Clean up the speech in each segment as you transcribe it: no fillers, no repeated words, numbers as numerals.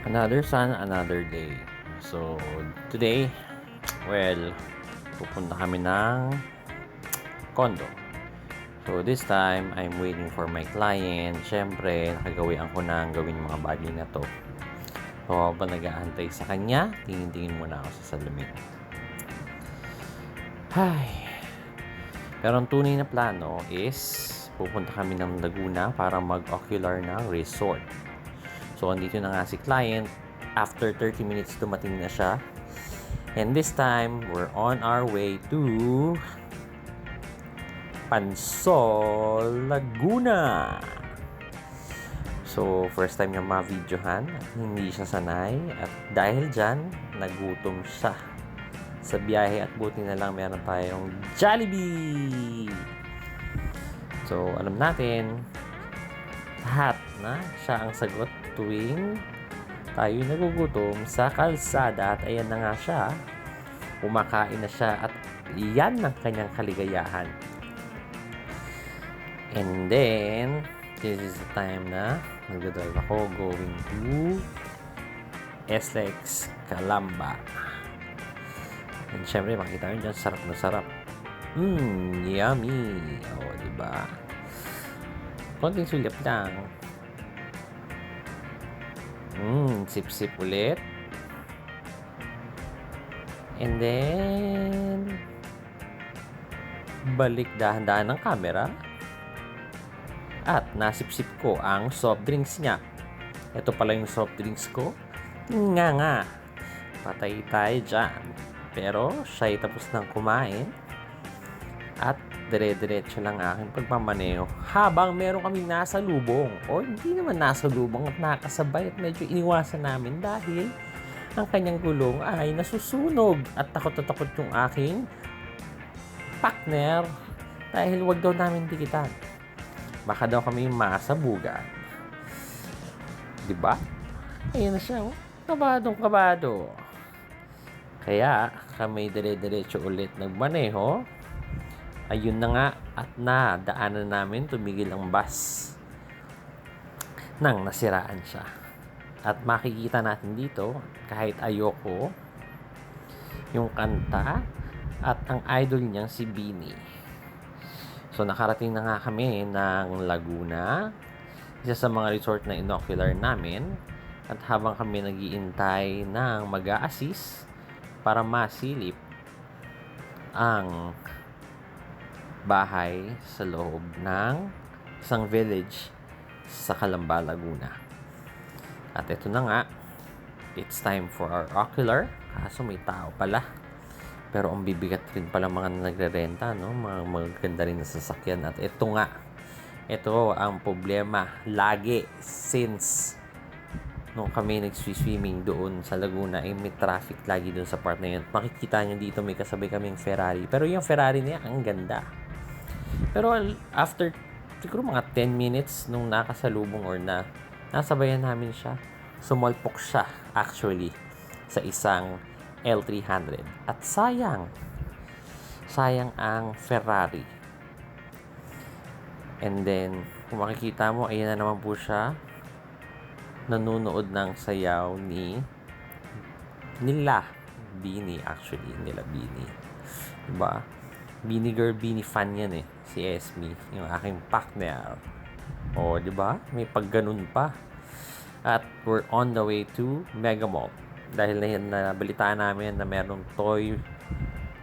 Another sun, another day. So, today, well, pupunta kami ng condo. So, this time, I'm waiting for my client. Siyempre, nakagawian ko na ang gawin yung mga bagay na to. So, habang nag-aantay sa kanya, tingin-tingin muna ako sa salamin. Ay. Pero ang tunay na plano is, pupunta kami ng Laguna para mag-ocular ng resort. So, andito na nga si client. After 30 minutes, dumating na siya. And this time, we're on our way to Pansol, Laguna. So, first time niya ma-videohan. Hindi siya sanay. At dahil dyan, nagutom siya sa biyahe. At buti na lang meron tayong Jollibee. So, alam natin, lahat na siya ang sagot tuwing tayo nagugutom sa kalsada. At ayan na nga siya, kumakain na siya at yan ang kanyang kaligayahan. And then this is the time na nagdadrive ako going to SLEX Calamba. And syempre makita nyo dyan, sarap na sarap. Yummy. O, diba? Konting sulip lang. Sip-sip ulit. And then balik dahan-dahan ng camera. At nasip-sip ko ang soft drinks niya. Ito pala yung soft drinks ko. Nga. Patay tayo dyan. Pero siya ay tapos ng kumain. At dire-diretso lang aking pagmamaneho habang meron kaming nasa lubong. O hindi naman nasa lubong at nakasabay at medyo iniwasan namin dahil ang kanyang gulong ay nasusunog at takot na takot yung aking partner dahil wag daw namin dikitan. Baka daw kami masabugan. Diba? Ayun na siya. Kabadong-kabado. Kaya kami dire-diretso ulit nagmaneho. Ayun na nga at nadaanan namin, tumigil ang bus nang nasiraan siya. At makikita natin dito, kahit ayoko, yung kanta at ang idol niyang si Beanie. So nakarating na nga kami ng Laguna, isa sa mga resort na inocular namin. At habang kami nag-iintay ng mag-a-assist para masilip ang bahay sa loob ng isang village sa Calamba, Laguna. At ito na nga, it's time for our ocular. Kaso may tao pala. Pero ang bibigat rin pala mga nagre-renta, no? Mga maganda rin na sasakyan. At ito nga, ito ang problema lagi since nung kami nag-swimming doon sa Laguna, may traffic lagi doon sa part na yun. Makikita nyo dito may kasabay kaming Ferrari. Pero yung Ferrari niya, ang ganda. Pero after siguro mga 10 minutes nung nakasalubong or nasabayan namin siya, sumalpok siya actually sa isang L300. At sayang ang Ferrari. And then kung makikita mo, ayan na naman po siya, nanunood ng sayaw nila Beanie actually, nila Beanie. Diba? Beanie girl, Beanie fan yan eh. Si Esme, yung aking partner. O, di ba? May pagganun pa. At we're on the way to Mega Mall. Dahil nabalitaan namin na merong Toy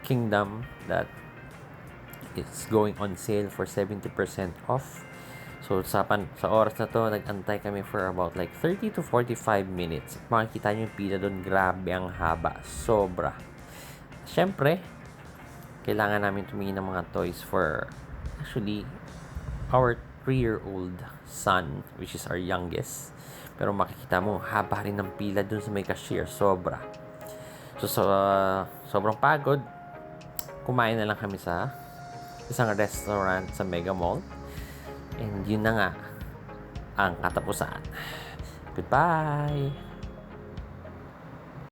Kingdom that is going on sale for 70% off. So, sa oras na to, nag-antay kami for about like 30 to 45 minutes. Makikita nyo yung pila doon, grabe ang haba. Sobra. Siyempre, kailangan namin tumingin ng mga toys for actually our 3-year-old son, which is our youngest. Pero makikita mo, haba rin ng pila dun sa may cashier. Sobra. So, sobrang pagod. Kumain na lang kami sa isang restaurant sa Mega Mall. And yun na nga ang katapusan. Goodbye!